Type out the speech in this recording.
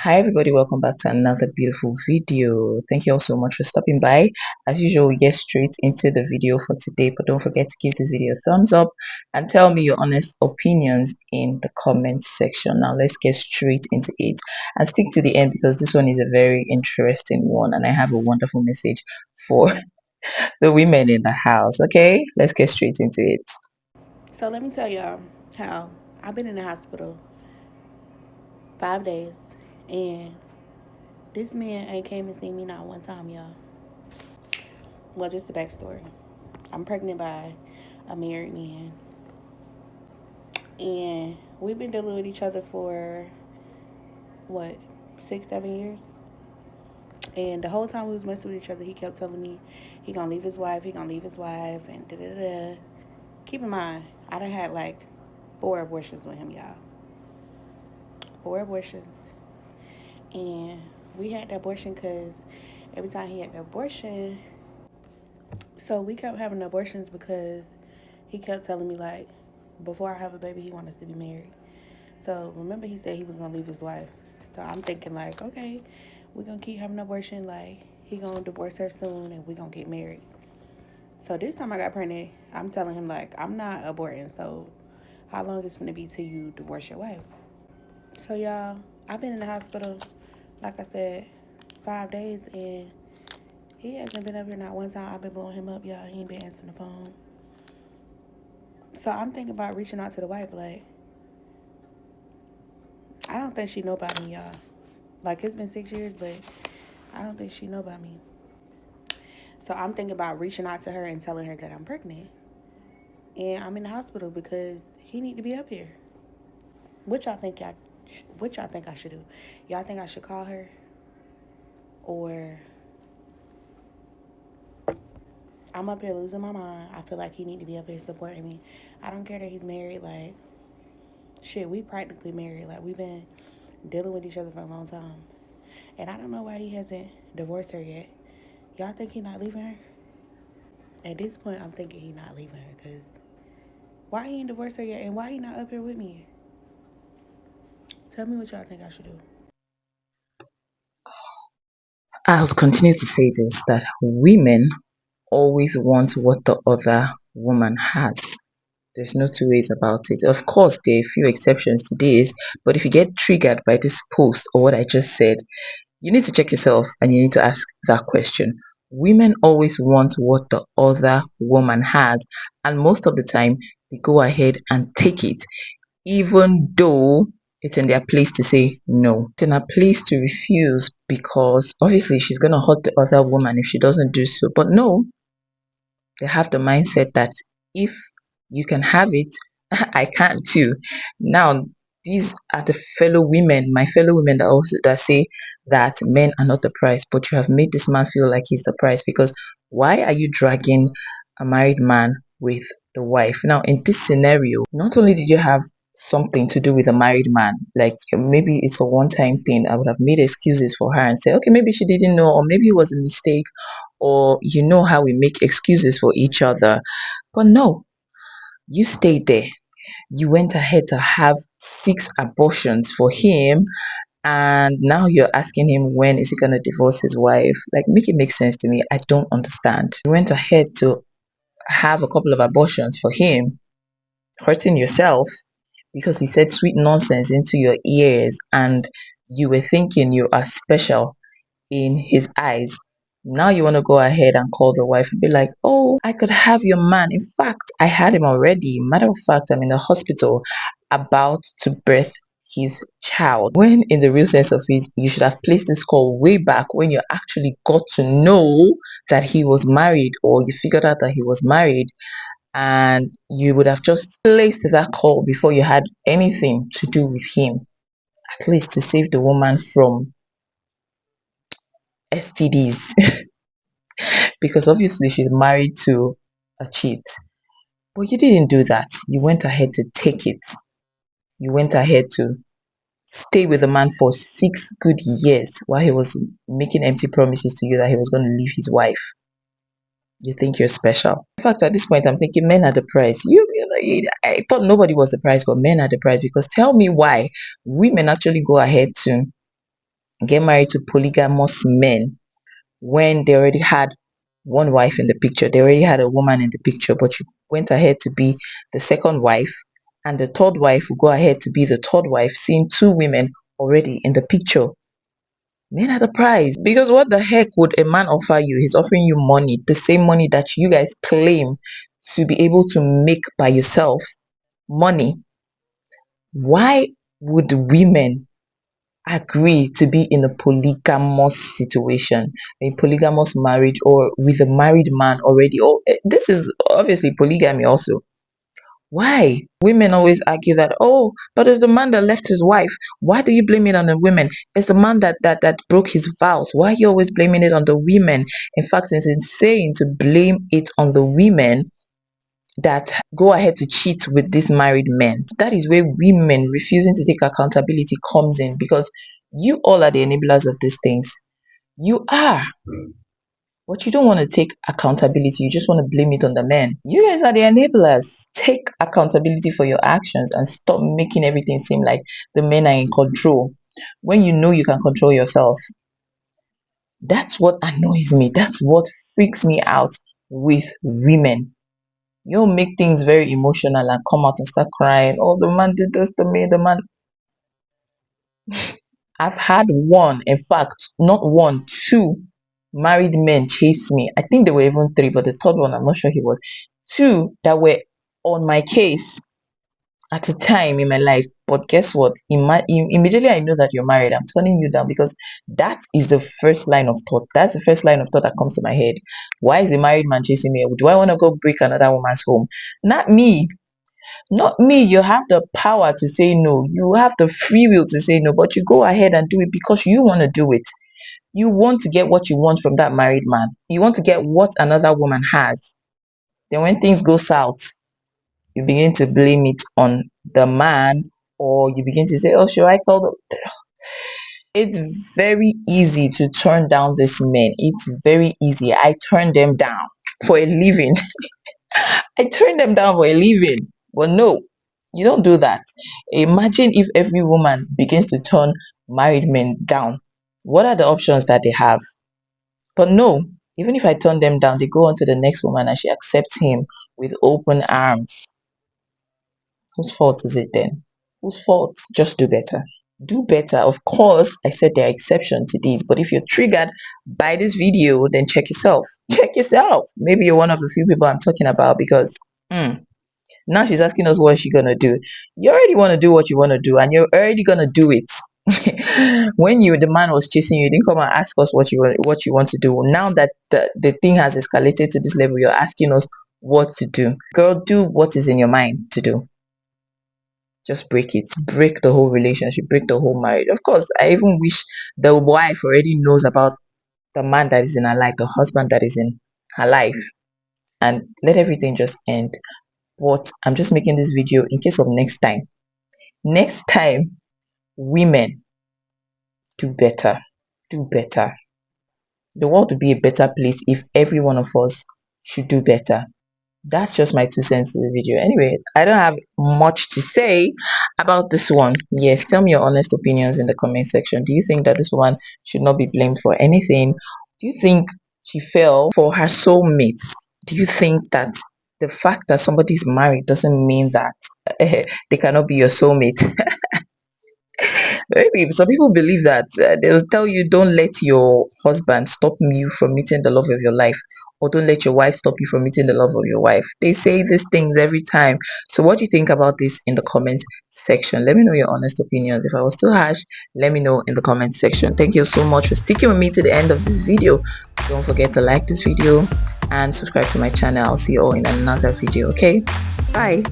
Hi everybody, welcome back to another beautiful video. Thank you all so much for stopping by. As usual, we get straight into the video for today, but don't forget to give this video a thumbs up and tell me your honest opinions in the comment section. Now let's get straight into it and stick to the end because this one is a very interesting one and I have a wonderful message for the women in the house. Okay, let's get straight into it. So let me tell y'all how I've been in the hospital 5 days, and this man ain't came and seen me not one time, y'all. Well, just the backstory. I'm pregnant by a married man, and we've been dealing with each other for what 6, 7 years. And the whole time we was messing with each other, he kept telling me he gonna leave his wife, he gonna leave his wife, and da da da. Keep in mind, I done had like 4 abortions with him, y'all. 4 abortions. And we had the abortion because every time he had the abortion, so we kept having abortions because he kept telling me, like, before I have a baby, he wants us to be married. So remember, he said he was gonna leave his wife. So I'm thinking, like, okay, we're gonna keep having abortion, like, he gonna divorce her soon and we gonna get married. So this time I got pregnant, I'm telling him, like, I'm not aborting, so how long is it gonna be till you divorce your wife? So y'all, I've been in the hospital, like I said, 5 days, and he hasn't been up here not one time. I've been blowing him up, y'all. He ain't been answering the phone. So I'm thinking about reaching out to the wife. Like, I don't think she know about me, y'all. Like, it's been 6 years, but I don't think she know about me. So I'm thinking about reaching out to her and telling her that I'm pregnant. And I'm in the hospital because he need to be up here. What y'all think what y'all think I should do? Y'all think I should call her? Or I'm up here losing my mind. I feel like he need to be up here supporting me. I don't care that he's married. Like, shit, we practically married. Like, we've been dealing with each other for a long time. And I don't know why he hasn't divorced her yet. Y'all think he not leaving her? At this point, I'm thinking he not leaving her. Because why he ain't divorced her yet? And why he not up here with me? Tell me what y'all think I should do. I'll continue to say this that women always want what the other woman has. There's no two ways about it. Of course, there are a few exceptions to this, but if you get triggered by this post or what I just said, you need to check yourself and you need to ask that question. Women always want what the other woman has, and most of the time, they go ahead and take it, even though it's in their place to say no. It's in her place to refuse because obviously she's going to hurt the other woman if she doesn't do so. But no, they have the mindset that if you can have it, I can too. Now, these are the fellow women, my fellow women that say that men are not the price, but you have made this man feel like he's the price because why are you dragging a married man with the wife? Now, in this scenario, not only did you have something to do with a married man, like maybe it's a one-time thing, I would have made excuses for her and say, okay, maybe she didn't know, or maybe it was a mistake, or you know how we make excuses for each other. But no, you stayed there. You went ahead to have 6 abortions for him, and now you're asking him when is he gonna divorce his wife. Like, make it make sense to me. I don't understand. You went ahead to have a couple of abortions for him, hurting yourself because he said sweet nonsense into your ears, and you were thinking you are special in his eyes. Now you want to go ahead and call the wife and be like, oh, I could have your man. In fact, I had him already. Matter of fact, I'm in the hospital about to birth his child. When in the real sense of it, you should have placed this call way back when you actually got to know that he was married, or you figured out that he was married, and you would have just placed that call before you had anything to do with him, at least to save the woman from STDs. Because obviously she's married to a cheat. But you didn't do that. You went ahead to take it. You went ahead to stay with the man for 6 good years while he was making empty promises to you that he was going to leave his wife. You think you're special. In fact, at this point, I'm thinking men are the prize. I thought nobody was the prize, but men are the prize because tell me why women actually go ahead to get married to polygamous men when they already had one wife in the picture, they already had a woman in the picture, but you went ahead to be the second wife, and the third wife will go ahead to be the third wife, seeing two women already in the picture. Men are the prize, because what the heck would a man offer you? He's offering you money, the same money that you guys claim to be able to make by yourself. Money. Why would women agree to be in a polygamous situation, a polygamous marriage, or with a married man already? Or this is obviously polygamy also. Why? Women always argue that, oh, but it's the man that left his wife. Why do you blame it on the women? It's the man that broke his vows. Why are you always blaming it on the women? In fact, it's insane to blame it on the women that go ahead to cheat with these married men. That is where women refusing to take accountability comes in, because you all are the enablers of these things. You are. But you don't want to take accountability. You just want to blame it on the men. You guys are the enablers. Take accountability for your actions and stop making everything seem like the men are in control when you know you can control yourself. That's what annoys me. That's what freaks me out with women. You'll make things very emotional and come out and start crying. Oh, the man did this to me. The man. I've had one, in fact, not one, two married men chase me. I think there were even three, but the third one, I'm not sure he was. Two that were on my case at a time in my life. But guess what? Immediately I know that you're married, I'm turning you down, because that is the first line of thought. That's the first line of thought that comes to my head. Why is a married man chasing me? Do I want to go break another woman's home? Not me. Not me. You have the power to say no. You have the free will to say no, but you go ahead and do it because you want to do it. You want to get what you want from that married man. You want to get what another woman has. Then when things go south, you begin to blame it on the man, or you begin to say, oh, should I call the... It's very easy to turn down these men. It's very easy. I turn them down for a living. I turn them down for a living. But no, you don't do that. Imagine if every woman begins to turn married men down. What are the options that they have? But no, even if I turn them down, they go on to the next woman and she accepts him with open arms. Whose fault is it then? Whose fault? Just do better. Do better. Of course, I said there are exceptions to these, but if you're triggered by this video, then check yourself. Check yourself. Maybe you're one of the few people I'm talking about, because now she's asking us what she's gonna do. You already want to do what you want to do, and you're already gonna do it. When the man was chasing you, you didn't come and ask us what you want to do. Now that the thing has escalated to this level, you're asking us what to do. Girl, do what is in your mind to do. Just break it. Break the whole relationship. Break the whole marriage. Of course, I even wish the wife already knows about the man that is in her life, the husband that is in her life, and let everything just end. But I'm just making this video in case of next time. Next time, women, do better. Do better. The world would be a better place if every one of us should do better. That's just my 2 cents in the video. Anyway, I don't have much to say about this one. Yes, tell me your honest opinions in the comment section. Do you think that this woman should not be blamed for anything? Do you think she fell for her soulmates? Do you think that the fact that somebody's married doesn't mean that they cannot be your soulmate? Maybe some people believe that they'll tell you, don't let your husband stop you from meeting the love of your life, or don't let your wife stop you from meeting the love of your wife. They say these things every time. So what do you think about this in the comment section? Let me know your honest opinions. If I was too harsh, let me know in the comment section. Thank you so much for sticking with me to the end of this video. Don't forget to like this video and subscribe to my channel. I'll see you all in another video. Okay, bye.